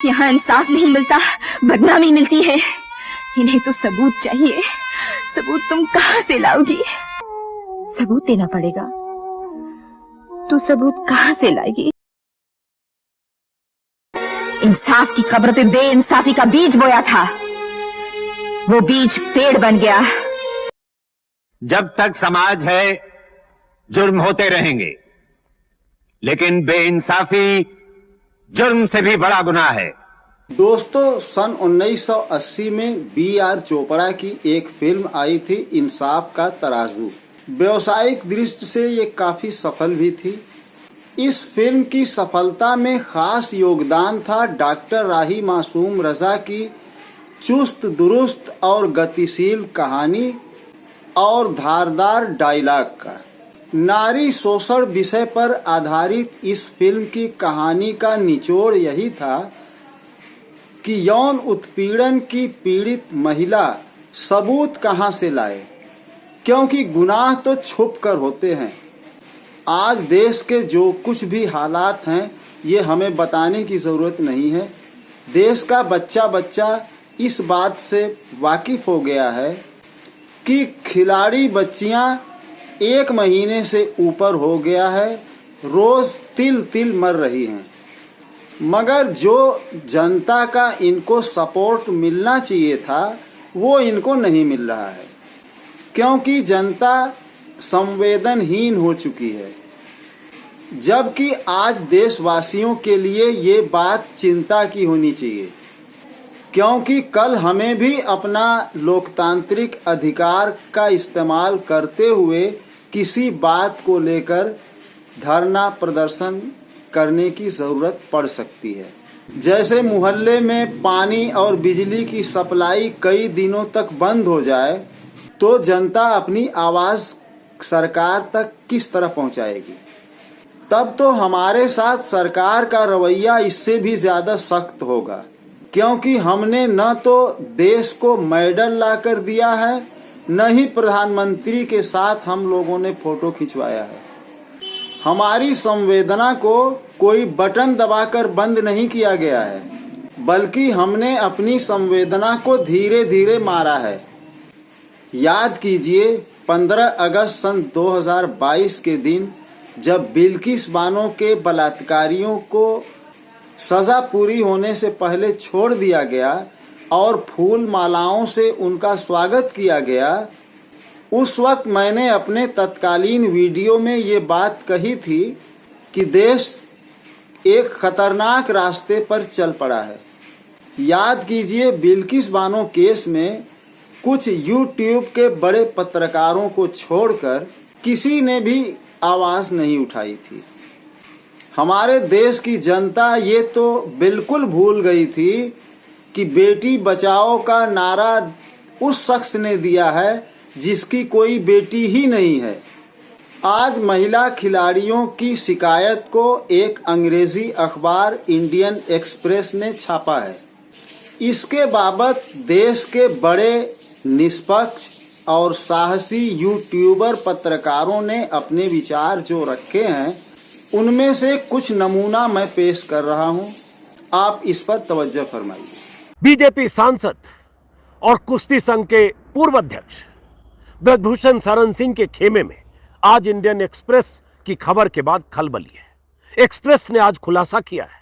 यहाँ इंसाफ नहीं मिलता, बदनामी मिलती है। इन्हें तो सबूत चाहिए। सबूत तुम कहाँ से लाओगी? सबूत देना पड़ेगा। तू सबूत कहाँ से लाएगी? इंसाफ की खबर पे बेइंसाफी का बीज बोया था, वो बीज पेड़ बन गया। जब तक समाज है जुर्म होते रहेंगे, लेकिन बेइंसाफी जुर्म से भी बड़ा गुनाह है। दोस्तों, सन 1980 में B.R. चोपड़ा की एक फिल्म आई थी, इंसाफ का तराजू। व्यावसायिक दृष्टि से ये काफी सफल भी थी। इस फिल्म की सफलता में खास योगदान था डॉक्टर राही मासूम रजा की चुस्त दुरुस्त और गतिशील कहानी और धारदार डायलॉग का। नारी शोषण विषय पर आधारित इस फिल्म की कहानी का निचोड़ यही था कि यौन उत्पीड़न की पीड़ित महिला सबूत कहां से लाए, क्योंकि गुनाह तो छुप कर होते हैं। आज देश के जो कुछ भी हालात हैं, ये हमें बताने की जरूरत नहीं है। देश का बच्चा बच्चा इस बात से वाकिफ हो गया है कि खिलाड़ी बच्चियां 1 महीने से ऊपर हो गया है, रोज तिल तिल मर रही हैं। मगर जो जनता का इनको सपोर्ट मिलना चाहिए था, वो इनको नहीं मिल रहा है, क्योंकि जनता संवेदनहीन हो चुकी है। जबकि आज देशवासियों के लिए ये बात चिंता की होनी चाहिए, क्योंकि कल हमें भी अपना लोकतांत्रिक अधिकार का इस्तेमाल करते हुए किसी बात को लेकर धरना प्रदर्शन करने की जरूरत पड़ सकती है। जैसे मोहल्ले में पानी और बिजली की सप्लाई कई दिनों तक बंद हो जाए, तो जनता अपनी आवाज सरकार तक किस तरह पहुंचाएगी? तब तो हमारे साथ सरकार का रवैया इससे भी ज्यादा सख्त होगा, क्योंकि हमने न तो देश को मेडल लाकर दिया है, न ही प्रधानमंत्री के साथ हम लोगों ने फोटो खिंचवाया है। हमारी संवेदना को कोई बटन दबाकर बंद नहीं किया गया है, बल्कि हमने अपनी संवेदना को धीरे धीरे मारा है। याद कीजिए 15 अगस्त सन 2022 के दिन, जब बिल्किस बानो के बलात्कारियों को सजा पूरी होने से पहले छोड़ दिया गया और फूल मालाओं से उनका स्वागत किया गया। उस वक्त मैंने अपने तत्कालीन वीडियो में ये बात कही थी कि देश एक खतरनाक रास्ते पर चल पड़ा है। याद कीजिए, बिल्किस बानो केस में कुछ यूट्यूब के बड़े पत्रकारों को छोड़कर किसी ने भी आवाज नहीं उठाई थी। हमारे देश की जनता ये तो बिल्कुल भूल गई थी कि बेटी बचाओ का नारा उस शख्स ने दिया है जिसकी कोई बेटी ही नहीं है। आज महिला खिलाड़ियों की शिकायत को एक अंग्रेजी अखबार इंडियन एक्सप्रेस ने छापा है। इसके बाबत देश के बड़े निष्पक्ष और साहसी यूट्यूबर पत्रकारों ने अपने विचार जो रखे हैं, उनमें से कुछ नमूना मैं पेश कर रहा हूं। आप इस पर तवज्जो फरमाइए। बीजेपी सांसद और कुश्ती संघ के पूर्व अध्यक्ष ब्रजभूषण शरण सिंह के खेमे में आज इंडियन एक्सप्रेस की खबर के बाद खलबली है। एक्सप्रेस ने आज खुलासा किया है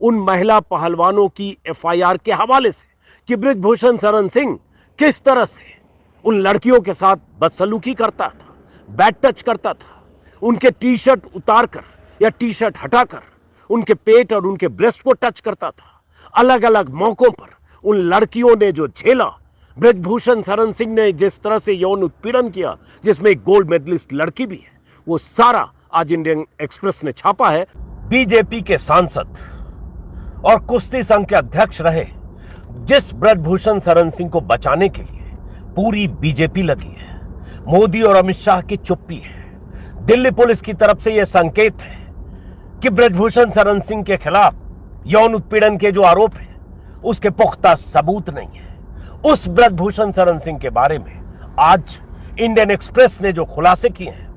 उन महिला पहलवानों की एफआईआर के हवाले से कि ब्रजभूषण शरण सिंह किस तरह से उन लड़कियों के साथ बदसलूकी करता था, बैड टच करता था, उनके टी शर्ट उतारकर या टी शर्ट हटाकर उनके पेट और उनके ब्रेस्ट को टच करता था। अलग अलग मौकों पर उन लड़कियों ने जो झेला, ब्रजभूषण शरण सिंह ने जिस तरह से यौन उत्पीड़न किया, जिसमें एक गोल्ड मेडलिस्ट लड़की भी है, वो सारा आज इंडियन एक्सप्रेस ने छापा है। बीजेपी के सांसद और कुश्ती संघ के अध्यक्ष रहे जिस ब्रजभूषण शरण सिंह को बचाने के लिए पूरी बीजेपी लगी है, मोदी और अमित शाह की चुप्पी है। दिल्ली पुलिस की तरफ से यह संकेत है कि ब्रजभूषण शरण सिंह के खिलाफ यौन उत्पीड़न के जो आरोप हैं, उसके पुख्ता सबूत नहीं है। उस ब्रजभूषण शरण सिंह के बारे में आज इंडियन एक्सप्रेस ने जो खुलासे किए हैं,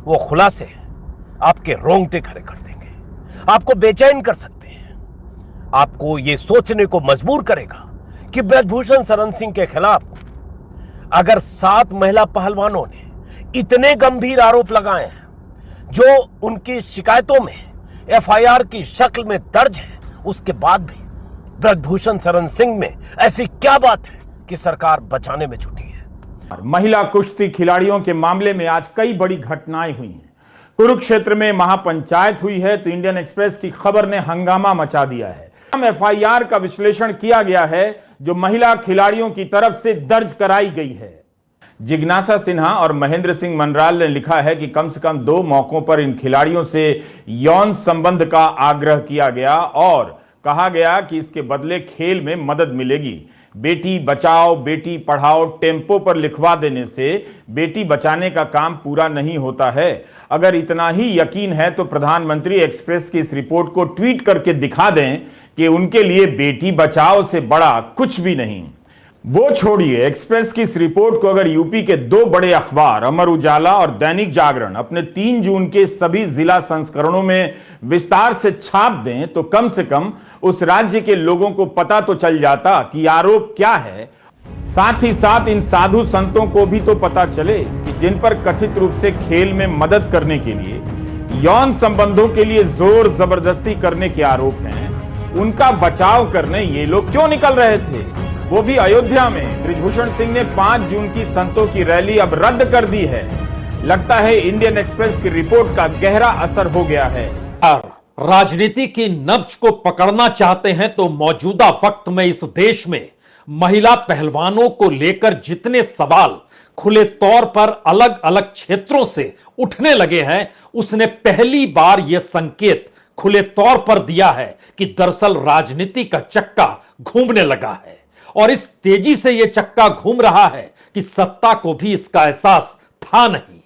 वो खुलासे आपके रोंगटे खड़े कर देंगे, आपको बेचैन कर सकते हैं। आपको यह सोचने को मजबूर करेगा कि ब्रजभूषण शरण सिंह के खिलाफ अगर 7 महिला पहलवानों ने इतने गंभीर आरोप लगाए हैं जो उनकी शिकायतों में एफआईआर की शक्ल में दर्ज है, उसके बाद भी ब्रजभूषण शरण सिंह में ऐसी क्या बात है कि सरकार बचाने में जुटी है। महिला कुश्ती खिलाड़ियों के मामले में आज कई बड़ी घटनाएं हुई हैं। कुरुक्षेत्र में महापंचायत हुई है तो इंडियन एक्सप्रेस की खबर ने हंगामा मचा दिया है। एफआईआर का विश्लेषण किया गया है जो महिला खिलाड़ियों की तरफ से दर्ज कराई गई है। जिज्ञासा सिन्हा और महेंद्र सिंह मनराल ने लिखा है कि कम से कम 2 मौकों पर इन खिलाड़ियों से यौन संबंध का आग्रह किया गया और कहा गया कि इसके बदले खेल में मदद मिलेगी। बेटी बचाओ बेटी पढ़ाओ टेम्पो पर लिखवा देने से बेटी बचाने का काम पूरा नहीं होता है। अगर इतना ही यकीन है तो प्रधानमंत्री एक्सप्रेस की इस रिपोर्ट को ट्वीट करके दिखा दें कि उनके लिए बेटी बचाओ से बड़ा कुछ भी नहीं। वो छोड़िए, एक्सप्रेस की इस रिपोर्ट को अगर यूपी के 2 बड़े अखबार अमर उजाला और दैनिक जागरण अपने 3 जून के सभी जिला संस्करणों में विस्तार से छाप दें तो कम से कम उस राज्य के लोगों को पता तो चल जाता कि आरोप क्या है। साथ ही साथ इन साधु संतों को भी तो पता चले कि जिन पर कथित रूप से खेल में मदद करने के लिए यौन संबंधों के लिए जोर जबरदस्ती करने के आरोप हैं, उनका बचाव करने ये लोग क्यों निकल रहे थे, वो भी अयोध्या में। ब्रजभूषण सिंह ने 5 जून की संतों की रैली अब रद्द कर दी है। लगता है इंडियन एक्सप्रेस की रिपोर्ट का गहरा असर हो गया है। राजनीति की नब्ज को पकड़ना चाहते हैं तो मौजूदा वक्त में इस देश में महिला पहलवानों को लेकर जितने सवाल खुले तौर पर अलग अलग क्षेत्रों से उठने लगे हैं, उसने पहली बार यह संकेत खुले तौर पर दिया है कि दरअसल राजनीति का चक्का घूमने लगा है। और इस तेजी से यह चक्का घूम रहा है कि सत्ता को भी इसका एहसास था नहीं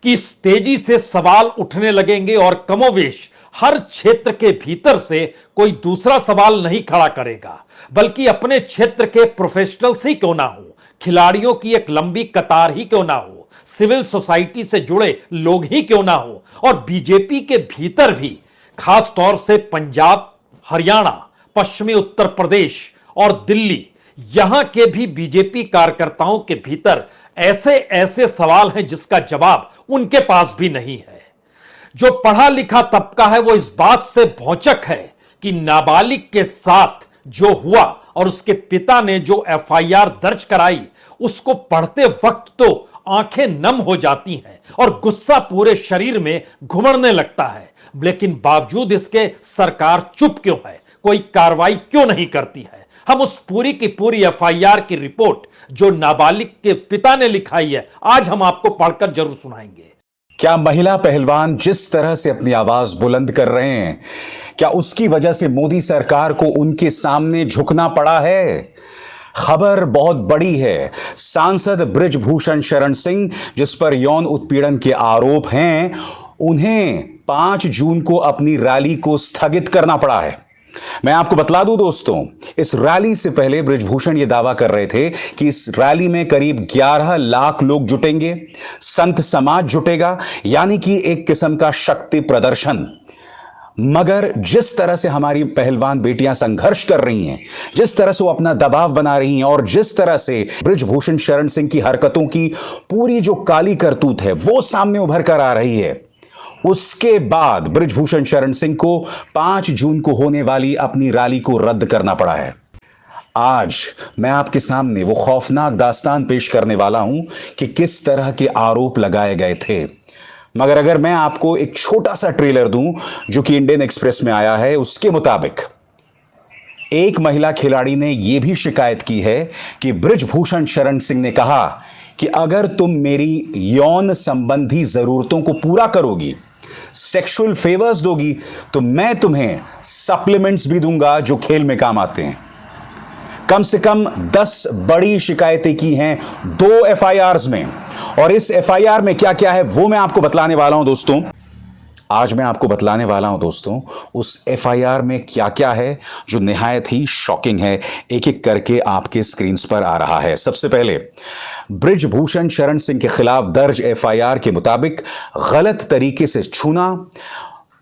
कि इस तेजी से सवाल उठने लगेंगे और कमोवेश हर क्षेत्र के भीतर से कोई दूसरा सवाल नहीं खड़ा करेगा, बल्कि अपने क्षेत्र के प्रोफेशनल्स ही क्यों ना हो, खिलाड़ियों की एक लंबी कतार ही क्यों ना हो, सिविल सोसाइटी से जुड़े लोग ही क्यों ना हो, और बीजेपी के भीतर भी खास तौर से पंजाब, हरियाणा, पश्चिमी उत्तर प्रदेश और दिल्ली, यहां के भी बीजेपी कार्यकर्ताओं के भीतर ऐसे ऐसे सवाल हैं जिसका जवाब उनके पास भी नहीं है। जो पढ़ा लिखा तबका है वो इस बात से भौचक है कि नाबालिग के साथ जो हुआ और उसके पिता ने जो एफआईआर दर्ज कराई, उसको पढ़ते वक्त तो आंखें नम हो जाती हैं और गुस्सा पूरे शरीर में घुमड़ने लगता है, लेकिन बावजूद इसके सरकार चुप क्यों है, कोई कार्रवाई क्यों नहीं करती है। हम उस पूरी की पूरी एफआईआर की रिपोर्ट जो नाबालिग के पिता ने लिखाई है, आज हम आपको पढ़कर जरूर सुनाएंगे। क्या महिला पहलवान जिस तरह से अपनी आवाज बुलंद कर रहे हैं, क्या उसकी वजह से मोदी सरकार को उनके सामने झुकना पड़ा है? खबर बहुत बड़ी है। सांसद ब्रजभूषण शरण सिंह, जिस पर यौन उत्पीड़न के आरोप हैं, उन्हें 5 जून को अपनी रैली को स्थगित करना पड़ा है। मैं आपको बतला दूं दोस्तों, इस रैली से पहले ब्रजभूषण यह दावा कर रहे थे कि इस रैली में करीब 11 लाख लोग जुटेंगे, संत समाज जुटेगा, यानी कि एक किस्म का शक्ति प्रदर्शन। मगर जिस तरह से हमारी पहलवान बेटियां संघर्ष कर रही हैं, जिस तरह से वो अपना दबाव बना रही हैं और जिस तरह से ब्रजभूषण शरण सिंह की हरकतों की पूरी जो काली करतूत है वो सामने उभर कर आ रही है, उसके बाद ब्रजभूषण शरण सिंह को 5 जून को होने वाली अपनी रैली को रद्द करना पड़ा है। आज मैं आपके सामने वो खौफनाक दास्तान पेश करने वाला हूं कि किस तरह के आरोप लगाए गए थे। मगर अगर मैं आपको एक छोटा सा ट्रेलर दूं जो कि इंडियन एक्सप्रेस में आया है, उसके मुताबिक एक महिला खिलाड़ी ने यह भी शिकायत की है कि ब्रजभूषण शरण सिंह ने कहा कि अगर तुम मेरी यौन संबंधी जरूरतों को पूरा करोगी, सेक्सुअल फेवर्स दोगी, तो मैं तुम्हें सप्लीमेंट्स भी दूंगा जो खेल में काम आते हैं। कम से कम 10 बड़ी शिकायतें की हैं 2 एफआईआर्स में, और इस एफआईआर में क्या क्या है वो मैं आपको बतलाने वाला हूं दोस्तों। आज मैं आपको बतलाने वाला हूं दोस्तों उस एफआईआर में क्या क्या है जो निहायत ही शॉकिंग है। एक एक करके आपके स्क्रीन पर आ रहा है। सबसे पहले ब्रजभूषण शरण सिंह के खिलाफ दर्ज एफआईआर के मुताबिक गलत तरीके से छूना,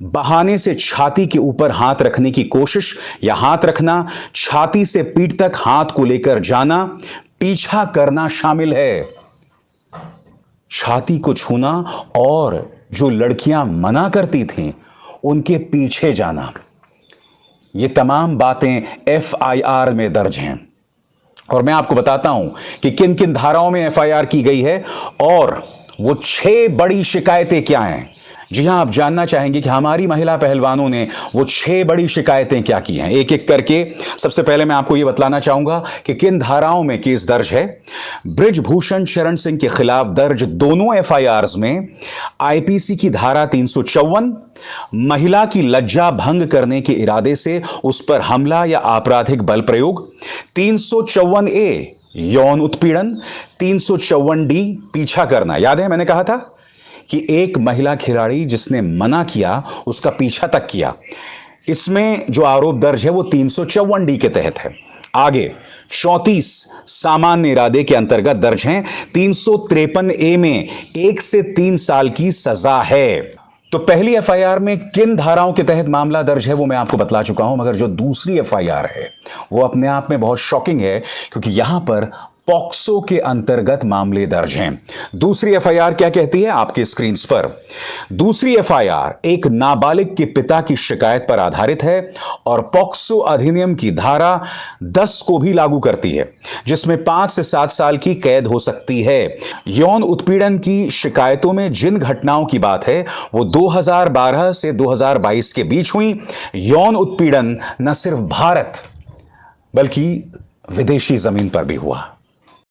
बहाने से छाती के ऊपर हाथ रखने की कोशिश या हाथ रखना, छाती से पीठ तक हाथ को लेकर जाना, पीछा करना शामिल है। छाती को छूना और जो लड़कियां मना करती थीं उनके पीछे जाना, ये तमाम बातें एफआईआर में दर्ज हैं। और मैं आपको बताता हूं कि किन किन धाराओं में एफआईआर की गई है और वो 6 बड़ी शिकायतें क्या हैं। जी हां, आप जानना चाहेंगे कि हमारी महिला पहलवानों ने वो 6 बड़ी शिकायतें क्या की हैं। एक एक करके सबसे पहले मैं आपको यह बतलाना चाहूंगा कि किन धाराओं में केस दर्ज है। बृजभूषण शरण सिंह के खिलाफ दर्ज दोनों एफआईआर्स में आईपीसी की धारा 354, महिला की लज्जा भंग करने के इरादे से उस पर हमला या आपराधिक बल प्रयोग, 354A यौन उत्पीड़न, 354D पीछा करना। याद है मैंने कहा था कि एक महिला खिलाड़ी जिसने मना किया उसका पीछा तक किया। इसमें जो आरोप दर्ज है वो 354D के तहत है। आगे 34 सामान्य इरादे के अंतर्गत दर्ज हैं। 353A में 1 से 3 साल की सजा है। तो पहली एफआईआर में किन धाराओं के तहत मामला दर्ज है वो मैं आपको बतला चुका हूं, मगर जो दूसरी एफआईआर है वो अपने आप में बहुत शॉकिंग है, क्योंकि यहां पर पॉक्सो के अंतर्गत मामले दर्ज हैं। दूसरी एफआईआर क्या कहती है आपके स्क्रीन पर। दूसरी एफआईआर एक नाबालिग के पिता की शिकायत पर आधारित है और पॉक्सो अधिनियम की धारा 10 को भी लागू करती है, जिसमें 5 से 7 साल की कैद हो सकती है। यौन उत्पीड़न की शिकायतों में जिन घटनाओं की बात है वो 2012 से 2022 के बीच हुई। यौन उत्पीड़न न सिर्फ भारत बल्कि विदेशी जमीन पर भी हुआ।